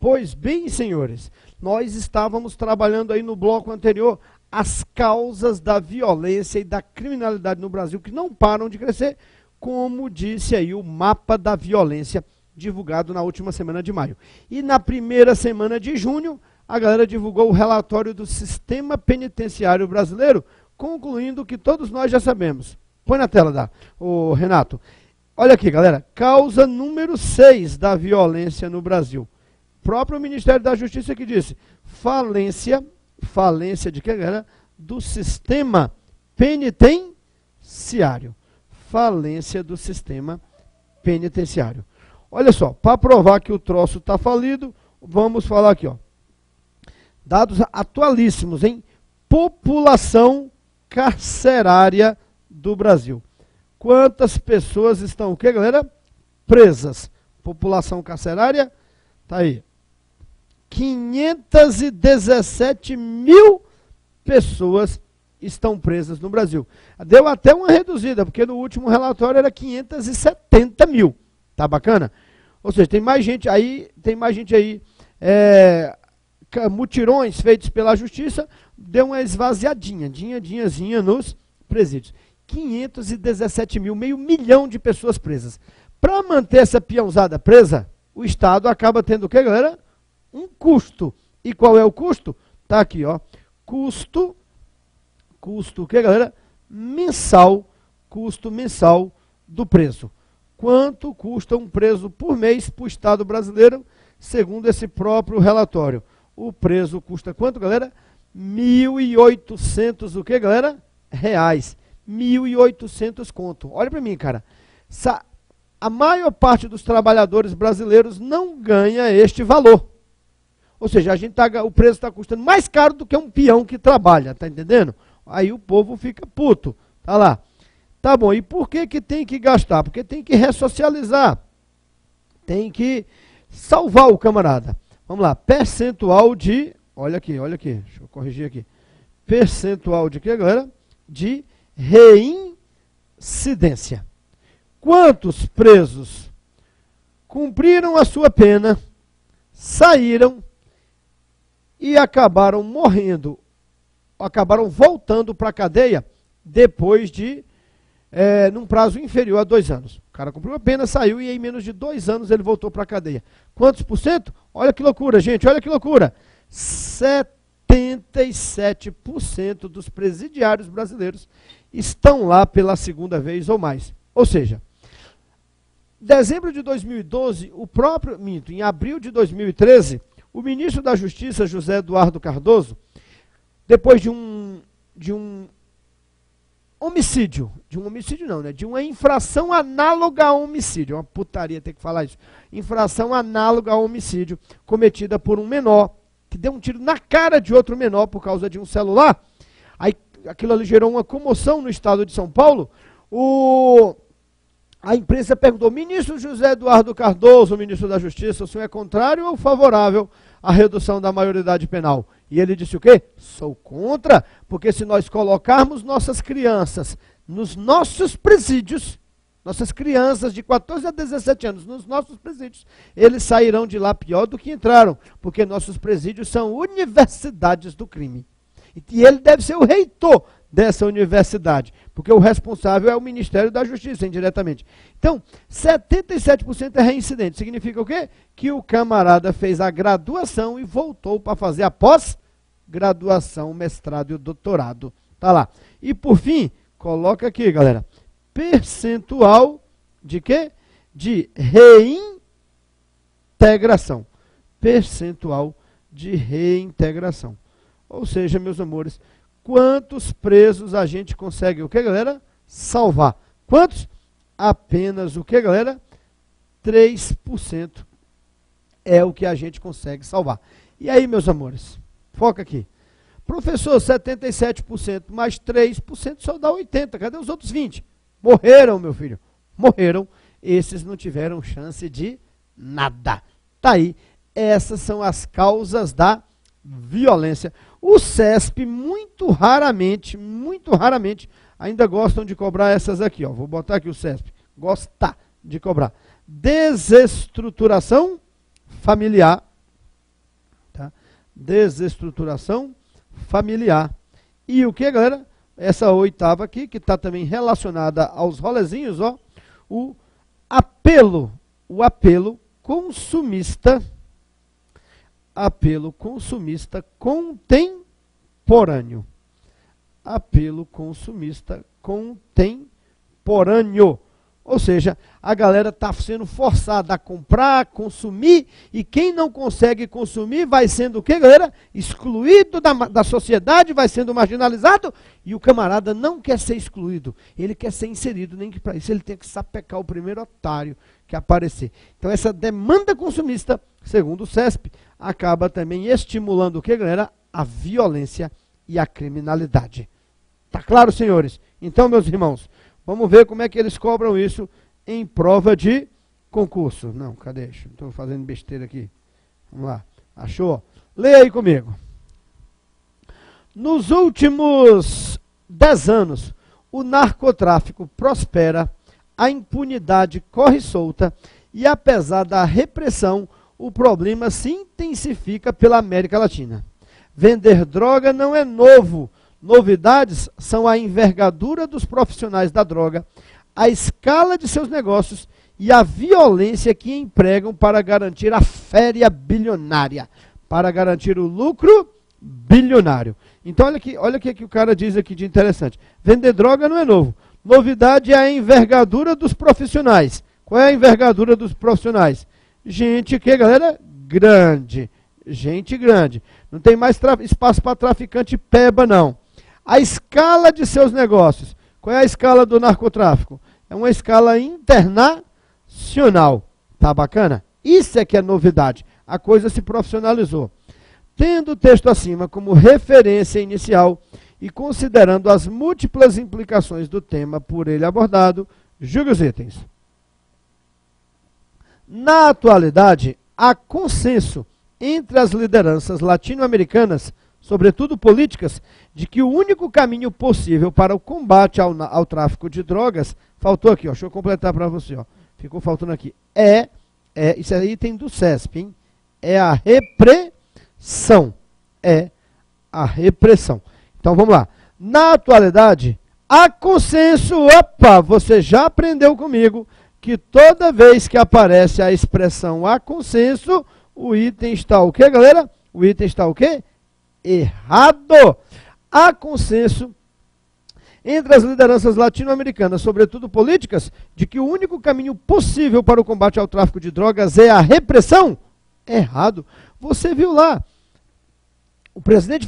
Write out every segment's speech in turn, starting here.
Pois bem, senhores, nós estávamos trabalhando aí no bloco anterior as causas da violência e da criminalidade no Brasil, que não param de crescer, como disse aí o mapa da violência, divulgado na última semana de maio. E na primeira semana de junho, a galera divulgou o relatório do Sistema Penitenciário Brasileiro, concluindo que todos nós já sabemos. Põe na tela, Renato. Olha aqui, galera, causa número 6 da violência no Brasil. Próprio Ministério da Justiça que disse, falência de que, galera? Do sistema penitenciário. Falência do sistema penitenciário. Olha só, para provar que o troço está falido, vamos falar aqui, ó. Dados atualíssimos, hein? População carcerária do Brasil. Quantas pessoas estão, o que, galera? Presas. População carcerária, tá aí. 517 mil pessoas estão presas no Brasil. Deu até uma reduzida, porque no último relatório era 570 mil. Tá bacana? Ou seja, tem mais gente aí, mutirões feitos pela justiça, deu uma esvaziadinha nos presídios. 517 mil, meio milhão de pessoas presas. Para manter essa peãozada presa, o Estado acaba tendo o que, galera? Um custo. E qual é o custo? Tá aqui, ó. Custo o que, galera? Custo mensal do preso. Quanto custa um preso por mês para o Estado brasileiro, segundo esse próprio relatório? O preso custa quanto, galera? 1.800, o que, galera? Reais. 1.800 conto. Olha para mim, cara. A maior parte dos trabalhadores brasileiros não ganha este valor. Ou seja, o preço está custando mais caro do que um peão que trabalha, tá entendendo? Aí o povo fica puto, tá lá. Tá bom, e por que tem que gastar? Porque tem que ressocializar, tem que salvar o camarada. Vamos lá, percentual de, olha aqui, deixa eu corrigir aqui. Percentual de quê, galera? De reincidência. Quantos presos cumpriram a sua pena, saíram e acabaram morrendo, acabaram voltando para a cadeia depois de, num prazo inferior a 2 anos. O cara cumpriu a pena, saiu e em menos de 2 anos ele voltou para a cadeia. Quantos por cento? Olha que loucura, gente, olha que loucura. 77% dos presidiários brasileiros estão lá pela segunda vez ou mais. Ou seja, em dezembro de 2012, em abril de 2013, o ministro da Justiça, José Eduardo Cardoso, depois de uma infração análoga a homicídio, uma putaria ter que falar isso, infração análoga a homicídio, cometida por um menor, que deu um tiro na cara de outro menor por causa de um celular, aí aquilo ali gerou uma comoção no estado de São Paulo, a imprensa perguntou, ministro José Eduardo Cardoso, ministro da Justiça, o senhor é contrário ou favorável à redução da maioridade penal? E ele disse o quê? Sou contra, porque se nós colocarmos nossas crianças nos nossos presídios, nossas crianças de 14 a 17 anos nos nossos presídios, eles sairão de lá pior do que entraram, porque nossos presídios são universidades do crime. E ele deve ser o reitor dessa universidade, porque o responsável é o Ministério da Justiça, indiretamente. Então, 77% é reincidente. Significa o quê? Que o camarada fez a graduação e voltou para fazer a pós-graduação, mestrado e doutorado. Tá lá. E por fim, coloca aqui, galera, percentual de quê? De reintegração. Percentual de reintegração. Ou seja, meus amores, quantos presos a gente consegue, o que, galera? Salvar. Quantos? Apenas o que, galera? 3% é o que a gente consegue salvar. E aí, meus amores, foca aqui. Professor, 77% mais 3% só dá 80%. Cadê os outros 20%? Morreram, meu filho. Morreram. Esses não tiveram chance de nada. Tá aí. Essas são as causas da violência. O CESP, muito raramente, ainda gostam de cobrar essas aqui, ó. Vou botar aqui o CESP. Gosta de cobrar. Desestruturação familiar Desestruturação familiar. E o que, galera? Essa oitava aqui, que está também relacionada aos rolezinhos, ó, o apelo consumista contemporâneo. Apelo consumista contemporâneo. Ou seja, a galera está sendo forçada a comprar, a consumir, e quem não consegue consumir vai sendo o quê, galera? Excluído da sociedade, vai sendo marginalizado, e o camarada não quer ser excluído, ele quer ser inserido, nem que para isso ele tem que sapecar o primeiro otário que aparecer. Então essa demanda consumista, segundo o CESP, acaba também estimulando o quê, galera? A violência e a criminalidade. Tá claro, senhores? Então, meus irmãos, vamos ver como é que eles cobram isso em prova de concurso. Não, cadê? Estou fazendo besteira aqui. Vamos lá. Achou? Leia aí comigo. Nos últimos 10 anos, o narcotráfico prospera, a impunidade corre solta e, apesar da repressão, o problema se intensifica pela América Latina. Vender droga não é novo. Novidades são a envergadura dos profissionais da droga, a escala de seus negócios e a violência que empregam para garantir a féria bilionária, para garantir o lucro bilionário. Então olha o que o cara diz aqui de interessante. Vender droga não é novo. Novidade é a envergadura dos profissionais. Qual é a envergadura dos profissionais? Gente que, galera? Grande. Gente grande. Não tem mais espaço para traficante peba, não. A escala de seus negócios. Qual é a escala do narcotráfico? É uma escala internacional. Tá bacana? Isso é que é novidade. A coisa se profissionalizou. Tendo o texto acima como referência inicial e considerando as múltiplas implicações do tema por ele abordado, julgue os itens. Na atualidade, há consenso entre as lideranças latino-americanas, sobretudo políticas, de que o único caminho possível para o combate ao tráfico de drogas, faltou aqui, ó, deixa eu completar para você, ó, ficou faltando aqui, isso é item do CESP, hein? É a repressão, Então vamos lá, na atualidade, há consenso, opa, você já aprendeu comigo, que toda vez que aparece a expressão há consenso, o item está o quê, galera? O item está o quê? Errado. Há consenso entre as lideranças latino-americanas, sobretudo políticas, de que o único caminho possível para o combate ao tráfico de drogas é a repressão? Errado. Você viu lá, o ex-presidente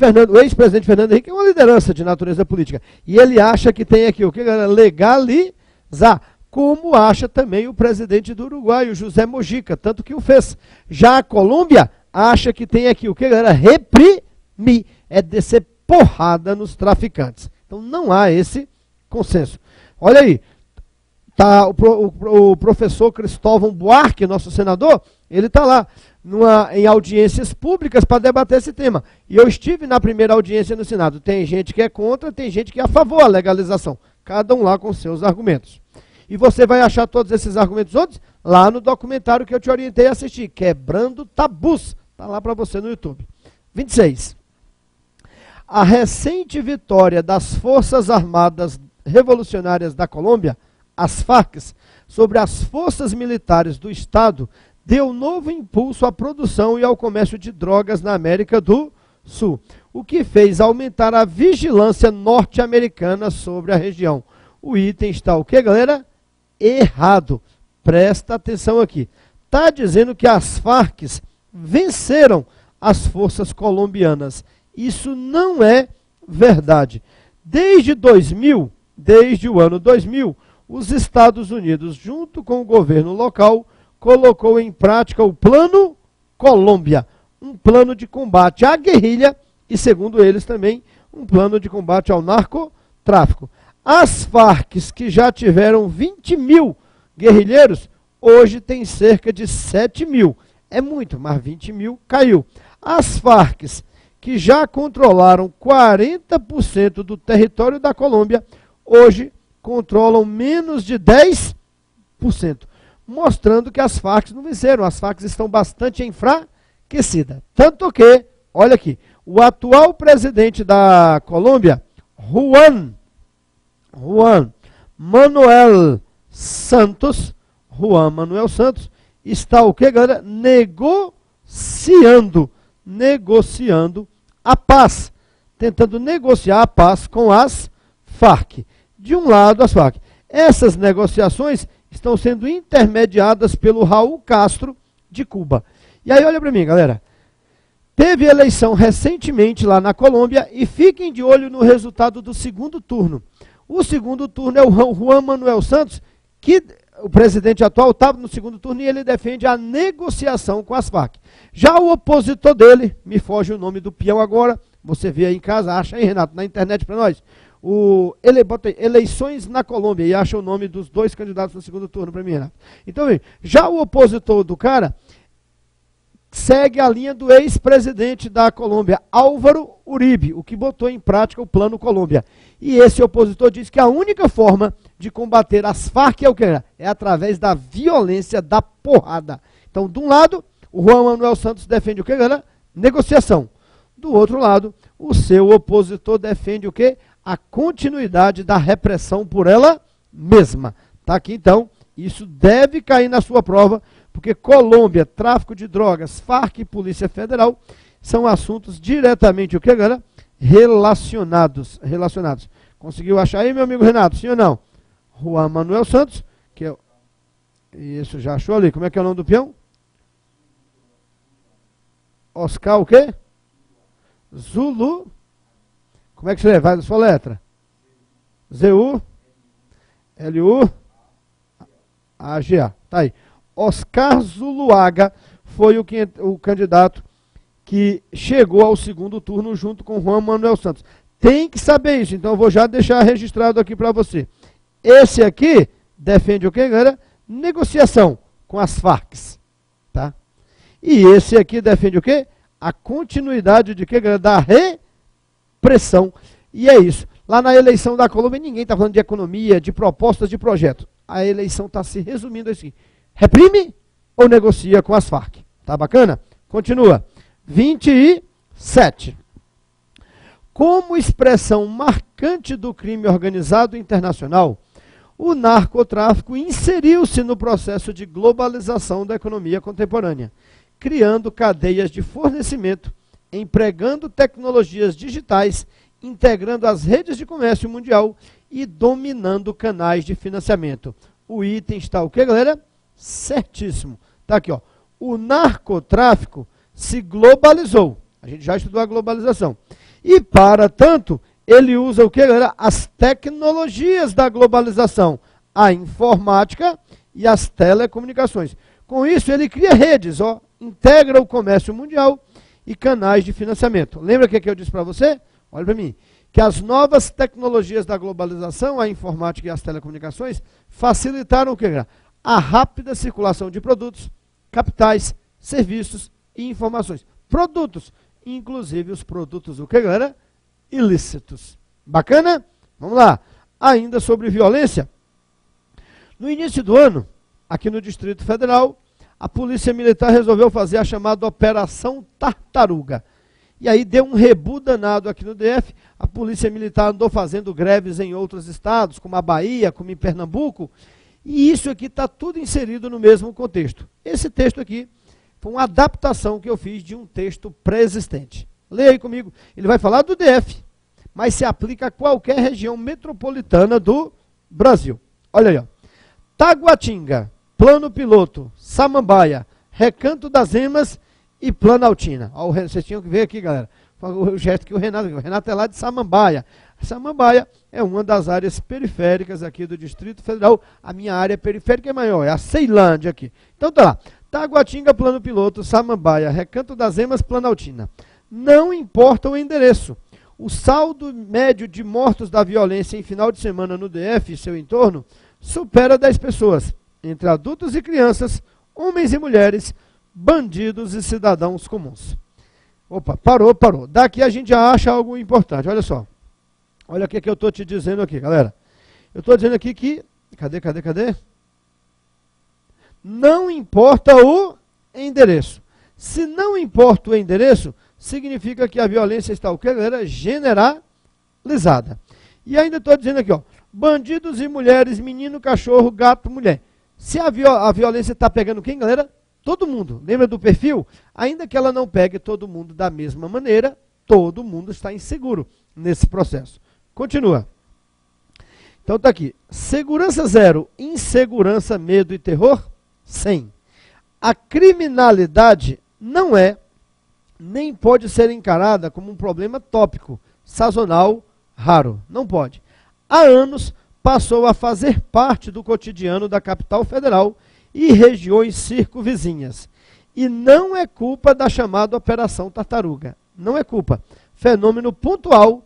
Fernando Henrique é uma liderança de natureza política, e ele acha que tem aqui o que, galera? Legalizar. Como acha também o presidente do Uruguai, o José Mojica, tanto que o fez. Já a Colômbia acha que tem aqui o que, galera? Reprimir, é descer porrada nos traficantes. Então não há esse consenso. Olha aí, tá o professor Cristóvão Buarque, nosso senador, ele está lá em audiências públicas para debater esse tema. E eu estive na primeira audiência no Senado. Tem gente que é contra, tem gente que é a favor da legalização. Cada um lá com seus argumentos. E você vai achar todos esses argumentos onde? Lá no documentário que eu te orientei a assistir, Quebrando Tabus. Está lá para você no YouTube. 26. A recente vitória das Forças Armadas Revolucionárias da Colômbia, as Farc, sobre as forças militares do Estado, deu novo impulso à produção e ao comércio de drogas na América do Sul, o que fez aumentar a vigilância norte-americana sobre a região. O item está o quê, galera? Errado. Presta atenção aqui. Está dizendo que as Farc venceram as forças colombianas. Isso não é verdade. Desde o ano 2000, os Estados Unidos, junto com o governo local, colocou em prática o Plano Colômbia, um plano de combate à guerrilha e, segundo eles também, um plano de combate ao narcotráfico. As Farc, que já tiveram 20 mil guerrilheiros, hoje tem cerca de 7 mil. É muito, mas 20 mil caiu. As Farc, que já controlaram 40% do território da Colômbia, hoje controlam menos de 10%, mostrando que as Farc não venceram. As Farc estão bastante enfraquecidas. Tanto que olha aqui, o atual presidente da Colômbia, Juan Manuel Santos, está o que, galera? Negociando a paz, tentando negociar a paz com as Farc. De um lado, as Farc. Essas negociações estão sendo intermediadas pelo Raul Castro, de Cuba. E aí, olha para mim, galera. Teve eleição recentemente lá na Colômbia e fiquem de olho no resultado do segundo turno. O segundo turno é o Juan Manuel Santos, que o presidente atual estava no segundo turno e ele defende a negociação com as Farc. Já o opositor dele, me foge o nome do peão agora, você vê aí em casa, acha aí, Renato, na internet para nós. Ele bota aí, eleições na Colômbia e acha o nome dos dois candidatos no segundo turno para mim, Renato. Então, já o opositor do cara segue a linha do ex-presidente da Colômbia, Álvaro Uribe, o que botou em prática o Plano Colômbia. E esse opositor diz que a única forma de combater as Farc é o que? É através da violência, da porrada. Então, de um lado, o Juan Manuel Santos defende o que, galera? Negociação. Do outro lado, o seu opositor defende o quê? A continuidade da repressão por ela mesma. Tá aqui, então, isso deve cair na sua prova, porque Colômbia, tráfico de drogas, Farc e Polícia Federal são assuntos diretamente, o que, galera? Relacionados. Conseguiu achar aí, meu amigo Renato? Sim ou não? Juan Manuel Santos, que é... Isso, já achou ali. Como é que é o nome do peão? Oscar o quê? Zulu. Como é que você vai a sua letra? Z-U. L-U. A-G-A. Tá aí. Oscar Zuluaga foi o candidato que chegou ao segundo turno junto com Juan Manuel Santos. Tem que saber isso, então eu vou já deixar registrado aqui para você. Esse aqui defende o que, galera? Negociação com as Farc, tá? E esse aqui defende o quê? A continuidade de que, galera? Da repressão. E é isso. Lá na eleição da Colômbia, ninguém está falando de economia, de propostas, de projeto. A eleição está se resumindo assim. Reprime ou negocia com as Farc? Tá bacana? Continua. 27. Como expressão marcante do crime organizado internacional, o narcotráfico inseriu-se no processo de globalização da economia contemporânea, criando cadeias de fornecimento, empregando tecnologias digitais, integrando as redes de comércio mundial e dominando canais de financiamento. O item está o que, galera? Certíssimo. Está aqui, ó. O narcotráfico se globalizou. A gente já estudou a globalização. E, para tanto, ele usa o que, galera? As tecnologias da globalização, a informática e as telecomunicações. Com isso, ele cria redes, ó, integra o comércio mundial e canais de financiamento. Lembra o que eu disse para você? Olha para mim. Que as novas tecnologias da globalização, a informática e as telecomunicações, facilitaram o que, galera? A rápida circulação de produtos, capitais, serviços e informações. Produtos, inclusive os produtos, o que, galera? Ilícitos. Bacana? Vamos lá. Ainda sobre violência. No início do ano, aqui no Distrito Federal, a Polícia Militar resolveu fazer a chamada Operação Tartaruga. E aí deu um rebu danado aqui no DF. A Polícia Militar andou fazendo greves em outros estados, como a Bahia, como em Pernambuco. E isso aqui está tudo inserido no mesmo contexto. Esse texto aqui foi uma adaptação que eu fiz de um texto pré-existente. Leia aí comigo. Ele vai falar do DF, mas se aplica a qualquer região metropolitana do Brasil. Olha aí, ó. Taguatinga, Plano Piloto, Samambaia, Recanto das Emas e Planaltina. Ó, vocês tinham que ver aqui, galera. O gesto que o Renato é lá de Samambaia. Samambaia é uma das áreas periféricas aqui do Distrito Federal. A minha área periférica é maior, é a Ceilândia aqui. Então tá lá. Taguatinga, Plano Piloto, Samambaia, Recanto das Emas, Planaltina. Não importa o endereço. O saldo médio de mortos da violência em final de semana no DF e seu entorno supera 10 pessoas, entre adultos e crianças, homens e mulheres, bandidos e cidadãos comuns. Opa, parou. Daqui a gente já acha algo importante, olha só. Olha o que eu estou te dizendo aqui, galera. Eu estou dizendo aqui que... Cadê? Não importa o endereço. Se não importa o endereço, significa que a violência está o quê, galera? Generalizada. E ainda estou dizendo aqui, ó, bandidos e mulheres, menino, cachorro, gato, mulher. Se a violência está pegando quem, galera? Todo mundo. Lembra do perfil? Ainda que ela não pegue todo mundo da mesma maneira, todo mundo está inseguro nesse processo. Continua. Então está aqui. Segurança 0, insegurança, medo e terror 100. A criminalidade não é, nem pode ser encarada como um problema tópico, sazonal, raro. Não pode. Há anos passou a fazer parte do cotidiano da capital federal e regiões circunvizinhas. E não é culpa da chamada Operação Tartaruga. Não é culpa. Fenômeno pontual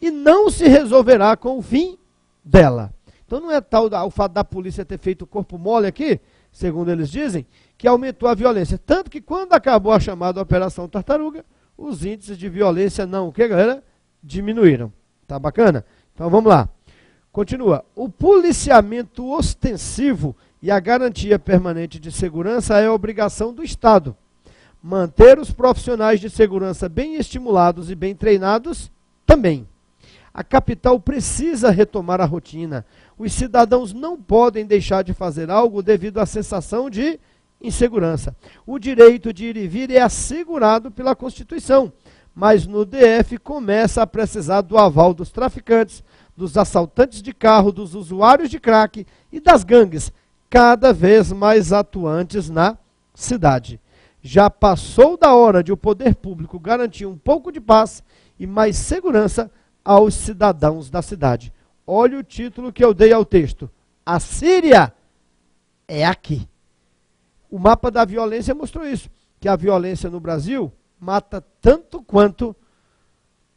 e não se resolverá com o fim dela. Então não é tal o fato da polícia ter feito o corpo mole aqui, segundo eles dizem, que aumentou a violência. Tanto que quando acabou a chamada Operação Tartaruga, os índices de violência não, o que, galera? Diminuíram. Tá bacana? Então vamos lá. Continua. O policiamento ostensivo e a garantia permanente de segurança é a obrigação do Estado. Manter os profissionais de segurança bem estimulados e bem treinados também. A capital precisa retomar a rotina. Os cidadãos não podem deixar de fazer algo devido à sensação de insegurança. O direito de ir e vir é assegurado pela Constituição, mas no DF começa a precisar do aval dos traficantes, dos assaltantes de carro, dos usuários de crack e das gangues, cada vez mais atuantes na cidade. Já passou da hora de o poder público garantir um pouco de paz e mais segurança aos cidadãos da cidade. Olha o título que eu dei ao texto. A Síria é aqui. O mapa da violência mostrou isso, que a violência no Brasil mata tanto quanto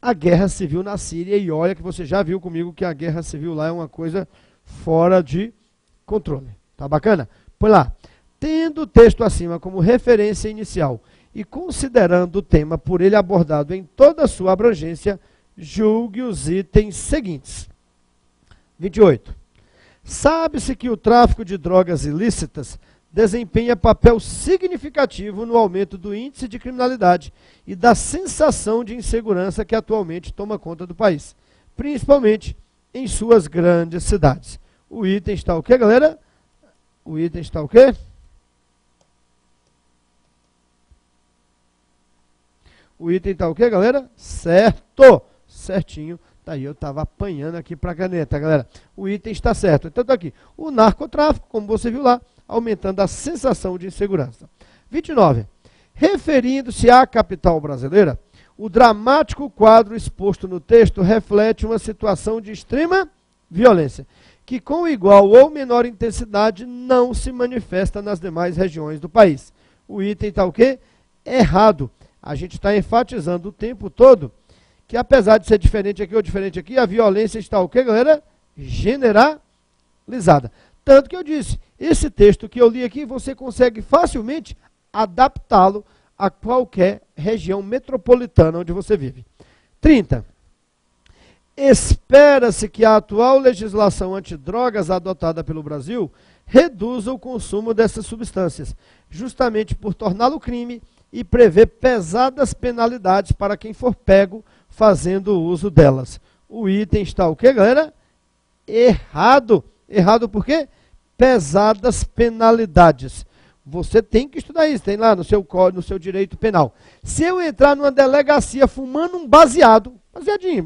a guerra civil na Síria. E olha que você já viu comigo que a guerra civil lá é uma coisa fora de controle. Tá bacana? Põe lá. Tendo o texto acima como referência inicial e considerando o tema por ele abordado em toda a sua abrangência, julgue os itens seguintes. 28. Sabe-se que o tráfico de drogas ilícitas desempenha papel significativo no aumento do índice de criminalidade e da sensação de insegurança que atualmente toma conta do país, principalmente em suas grandes cidades. O item está o quê, galera? O item está o quê? O item está o quê, galera? Certo! Certinho. Tá aí, eu estava apanhando aqui para a caneta, galera. O item está certo. Então, tá aqui. O narcotráfico, como você viu lá, aumentando a sensação de insegurança. 29. Referindo-se à capital brasileira, o dramático quadro exposto no texto reflete uma situação de extrema violência, que com igual ou menor intensidade não se manifesta nas demais regiões do país. O item está o quê? Errado. A gente está enfatizando o tempo todo que apesar de ser diferente aqui ou diferente aqui, a violência está o quê, galera? Generalizada. Tanto que eu disse, esse texto que eu li aqui, você consegue facilmente adaptá-lo a qualquer região metropolitana onde você vive. 30. Espera-se que a atual legislação antidrogas adotada pelo Brasil reduza o consumo dessas substâncias, justamente por torná-lo crime e prever pesadas penalidades para quem for pego fazendo uso delas. O item está o quê, galera? Errado. Errado por quê? Pesadas penalidades. Você tem que estudar isso, tem lá no seu direito penal. Se eu entrar numa delegacia fumando um baseadinho,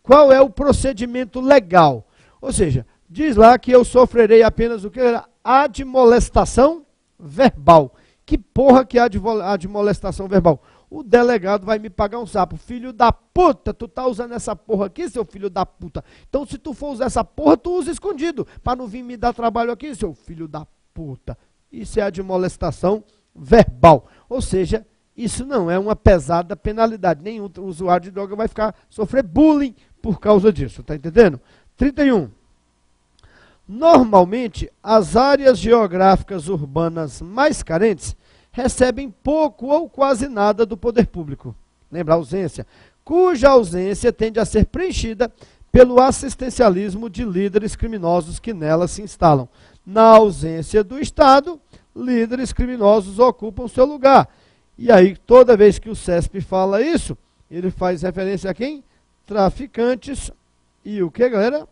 qual é o procedimento legal? Ou seja, diz lá que eu sofrerei apenas o que? Admolestação verbal. Que porra que é admolestação verbal? O delegado vai me pagar um sapo. Filho da puta, tu tá usando essa porra aqui, seu filho da puta. Então se tu for usar essa porra, tu usa escondido, para não vir me dar trabalho aqui, seu filho da puta. Isso é admolestação verbal. Ou seja, isso não é uma pesada penalidade. Nenhum usuário de droga vai sofrer bullying por causa disso, tá entendendo? 31. Normalmente, as áreas geográficas urbanas mais carentes recebem pouco ou quase nada do poder público. Lembra a ausência? Cuja ausência tende a ser preenchida pelo assistencialismo de líderes criminosos que nelas se instalam. Na ausência do Estado, líderes criminosos ocupam seu lugar. E aí, toda vez que o CESP fala isso, ele faz referência a quem? Traficantes e o que, galera?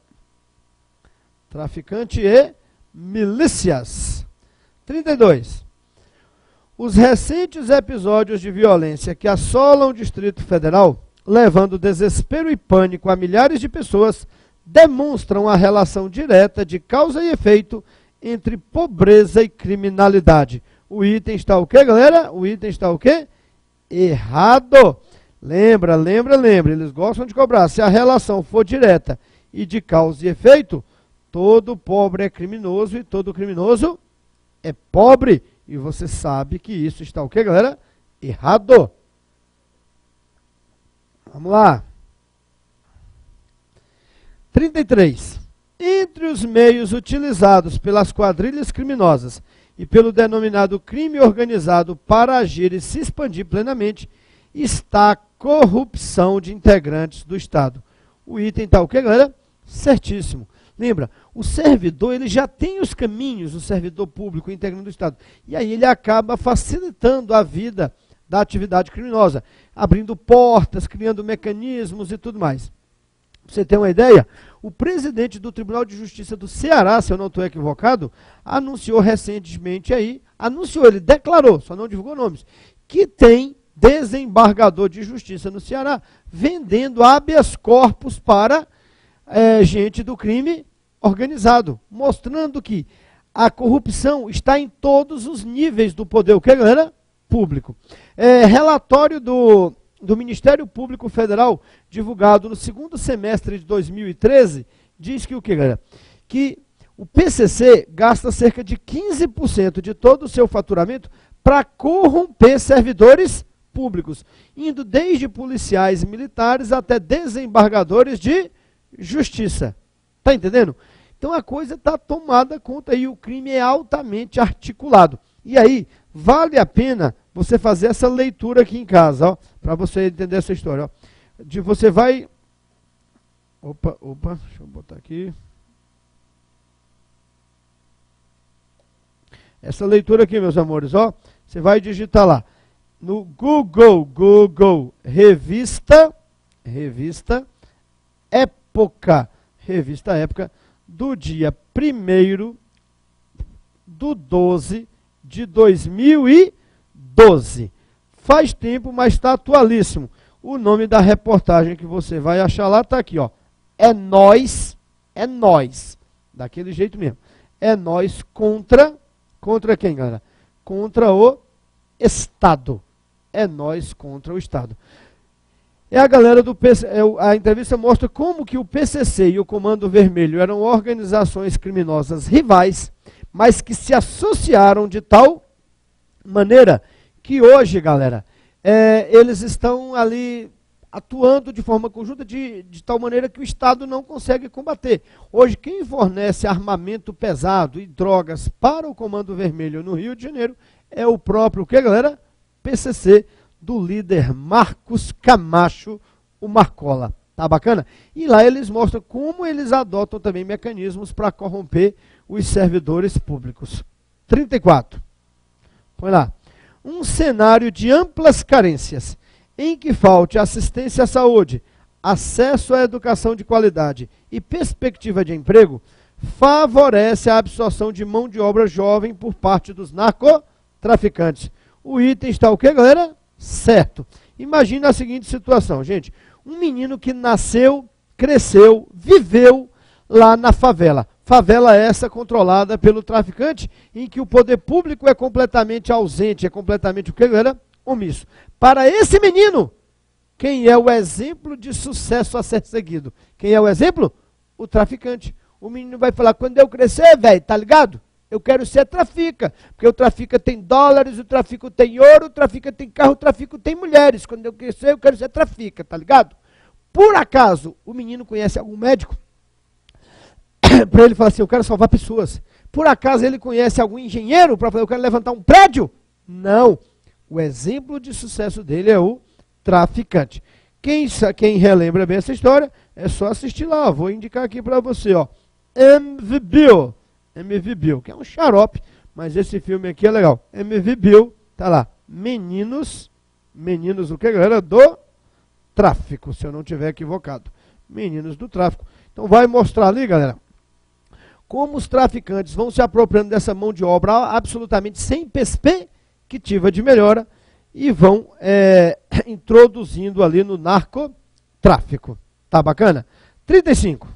Traficante e milícias. 32. Os recentes episódios de violência que assolam o Distrito Federal, levando desespero e pânico a milhares de pessoas, demonstram a relação direta de causa e efeito entre pobreza e criminalidade. O item está o quê, galera? O item está o quê? Errado. Lembra. Eles gostam de cobrar. Se a relação for direta e de causa e efeito, todo pobre é criminoso e todo criminoso é pobre. E você sabe que isso está o quê, galera? Errado. Vamos lá. 33. Entre os meios utilizados pelas quadrilhas criminosas e pelo denominado crime organizado para agir e se expandir plenamente, está a corrupção de integrantes do Estado. O item está o quê, galera? Certíssimo. Lembra, o servidor, ele já tem os caminhos, o servidor público, integrante do Estado. E aí ele acaba facilitando a vida da atividade criminosa, abrindo portas, criando mecanismos e tudo mais. Pra você ter uma ideia, o presidente do Tribunal de Justiça do Ceará, se eu não estou equivocado, anunciou recentemente aí, ele declarou, só não divulgou nomes, que tem desembargador de justiça no Ceará, vendendo habeas corpus para gente do crime organizado, mostrando que a corrupção está em todos os níveis do poder, o que, galera? Público. Relatório do Ministério Público Federal, divulgado no segundo semestre de 2013, diz que o que, galera? Que o PCC gasta cerca de 15% de todo o seu faturamento para corromper servidores públicos, indo desde policiais e militares até desembargadores de justiça. Tá entendendo? Então a coisa está tomada conta e o crime é altamente articulado. E aí, vale a pena você fazer essa leitura aqui em casa, para você entender essa história. Ó. Você vai... Opa, deixa eu botar aqui. Essa leitura aqui, meus amores, ó, você vai digitar lá. No Google, revista Época, do dia 1º de 2012. Faz tempo, mas está atualíssimo. O nome da reportagem que você vai achar lá está aqui, ó. É nós, daquele jeito mesmo. É nós contra quem, galera? Contra o Estado. É nós contra o Estado. A galera do PCC, a entrevista mostra como que o PCC e o Comando Vermelho eram organizações criminosas rivais, mas que se associaram de tal maneira que hoje, galera, eles estão ali atuando de forma conjunta de tal maneira que o Estado não consegue combater. Hoje, quem fornece armamento pesado e drogas para o Comando Vermelho no Rio de Janeiro é o próprio, o que, galera? PCC, do líder Marcos Camacho, o Marcola. Tá bacana? E lá eles mostram como eles adotam também mecanismos para corromper os servidores públicos. 34. Põe lá. Um cenário de amplas carências, em que falte assistência à saúde, acesso à educação de qualidade e perspectiva de emprego, favorece a absorção de mão de obra jovem por parte dos narcotraficantes. O item está o quê, galera? Certo. Imagina a seguinte situação, gente. Um menino que nasceu, cresceu, viveu lá na favela. Favela essa controlada pelo traficante, em que o poder público é completamente ausente, é completamente o que, galera? Omisso. Para esse menino, quem é o exemplo de sucesso a ser seguido? Quem é o exemplo? O traficante. O menino vai falar, quando eu crescer, velho, tá ligado? Eu quero ser trafica, porque o trafica tem dólares, o trafico tem ouro, o trafica tem carro, o trafico tem mulheres. Quando eu crescer, eu quero ser trafica, tá ligado? Por acaso, o menino conhece algum médico? Para ele falar assim, eu quero salvar pessoas. Por acaso ele conhece algum engenheiro para falar, eu quero levantar um prédio? Não. O exemplo de sucesso dele é o traficante. Quem relembra bem essa história, é só assistir lá. Vou indicar aqui para você, ó. MV Bill, que é um xarope, mas esse filme aqui é legal. MV Bill, tá lá. meninos o que, galera? Do tráfico, se eu não estiver equivocado. Meninos do tráfico. Então vai mostrar ali, galera, como os traficantes vão se apropriando dessa mão de obra absolutamente sem perspectiva de melhora e vão introduzindo ali no narcotráfico. Tá bacana? 35.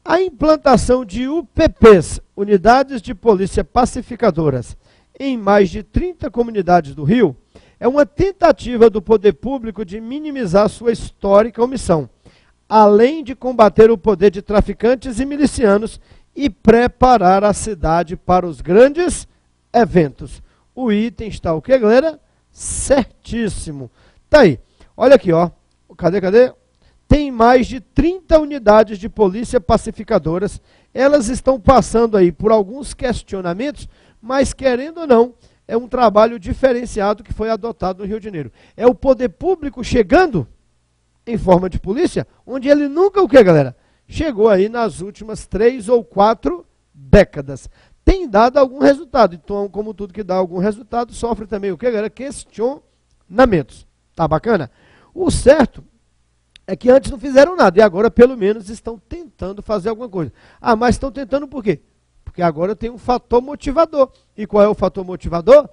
A implantação de UPPs, Unidades de Polícia Pacificadoras, em mais de 30 comunidades do Rio, é uma tentativa do poder público de minimizar sua histórica omissão, além de combater o poder de traficantes e milicianos e preparar a cidade para os grandes eventos. O item está o que, galera? Certíssimo. Tá aí. Olha aqui, ó. Cadê? Tem mais de 30 unidades de polícia pacificadoras. Elas estão passando aí por alguns questionamentos, mas querendo ou não, é um trabalho diferenciado que foi adotado no Rio de Janeiro. É o poder público chegando em forma de polícia, onde ele nunca, o que, galera? Chegou aí nas últimas 3 ou 4 décadas. Tem dado algum resultado. Então, como tudo que dá algum resultado, sofre também o que, galera? Questionamentos. Tá bacana? O certo é que antes não fizeram nada e agora pelo menos estão tentando fazer alguma coisa. Ah, mas estão tentando por quê? Porque agora tem um fator motivador. E qual é o fator motivador?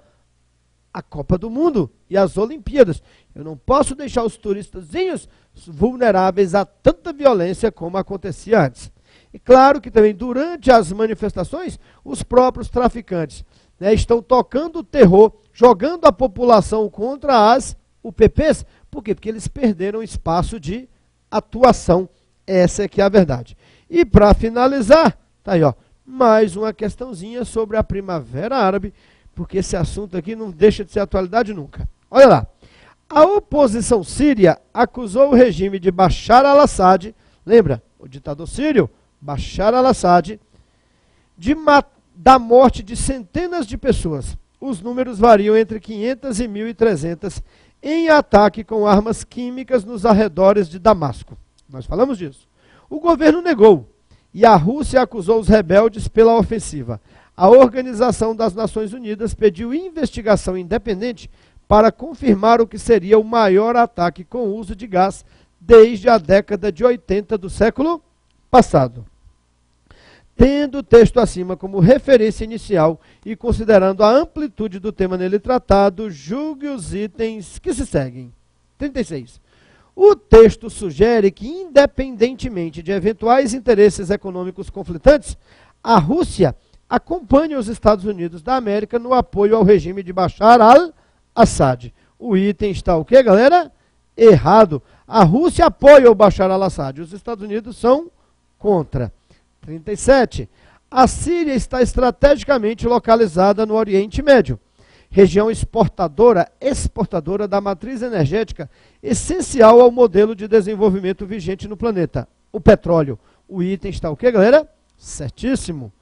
A Copa do Mundo e as Olimpíadas. Eu não posso deixar os turistazinhos vulneráveis a tanta violência como acontecia antes. E claro que também durante as manifestações, os próprios traficantes, né, estão tocando o terror, jogando a população contra as UPPs. Por quê? Porque eles perderam espaço de atuação. Essa é que é a verdade. E para finalizar, tá aí, ó, mais uma questãozinha sobre a Primavera Árabe, porque esse assunto aqui não deixa de ser atualidade nunca. Olha lá. A oposição síria acusou o regime de Bashar al-Assad, lembra? O ditador sírio, Bashar al-Assad, da morte de centenas de pessoas. Os números variam entre 500 e 1.300 em ataque com armas químicas nos arredores de Damasco. Nós falamos disso. O governo negou e a Rússia acusou os rebeldes pela ofensiva. A Organização das Nações Unidas pediu investigação independente para confirmar o que seria o maior ataque com uso de gás desde a década de 80 do século passado. Tendo o texto acima como referência inicial e considerando a amplitude do tema nele tratado, julgue os itens que se seguem. 36. O texto sugere que, independentemente de eventuais interesses econômicos conflitantes, a Rússia acompanhe os Estados Unidos da América no apoio ao regime de Bashar al-Assad. O item está o quê, galera? Errado. A Rússia apoia o Bashar al-Assad. Os Estados Unidos são contra. 37. A Síria está estrategicamente localizada no Oriente Médio, região exportadora da matriz energética essencial ao modelo de desenvolvimento vigente no planeta, o petróleo. O item está o quê, galera? Certíssimo.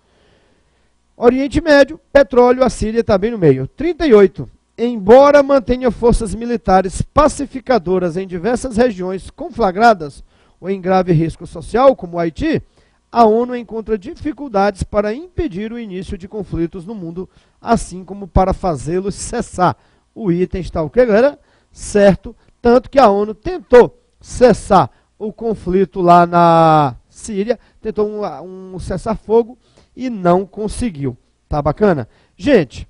Oriente Médio, petróleo, a Síria está bem no meio. 38. Embora mantenha forças militares pacificadoras em diversas regiões conflagradas ou em grave risco social, como o Haiti, a ONU encontra dificuldades para impedir o início de conflitos no mundo, assim como para fazê-los cessar. O item está o quê, galera? Certo, tanto que a ONU tentou cessar o conflito lá na Síria, tentou um cessar-fogo e não conseguiu. Tá bacana? Gente,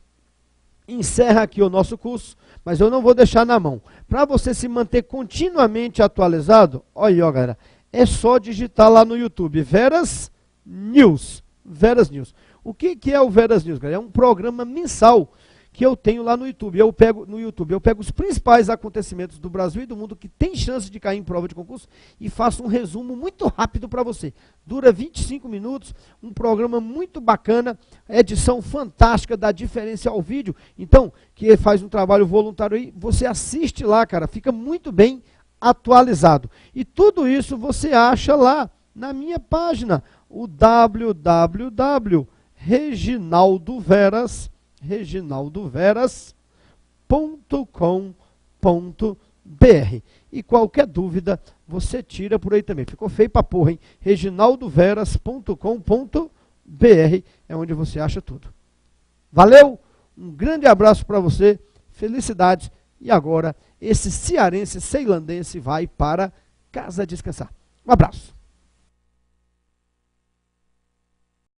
encerra aqui o nosso curso, mas eu não vou deixar na mão. Para você se manter continuamente atualizado, olha aí, ó, galera, é só digitar lá no YouTube, Veras News. Veras News. O que é o Veras News, galera? É um programa mensal que eu tenho lá no YouTube. Eu pego os principais acontecimentos do Brasil e do mundo que tem chance de cair em prova de concurso e faço um resumo muito rápido para você. Dura 25 minutos, um programa muito bacana, edição fantástica, dá diferença ao vídeo. Então, que faz um trabalho voluntário aí, você assiste lá, cara, fica muito bem atualizado. E tudo isso você acha lá na minha página, o reginaldoveras.com.br. E qualquer dúvida, você tira por aí também. Ficou feio pra porra, hein? reginaldoveras.com.br é onde você acha tudo. Valeu, Um grande abraço para você, felicidades. E agora, esse cearense ceilandense vai para casa descansar. Um abraço.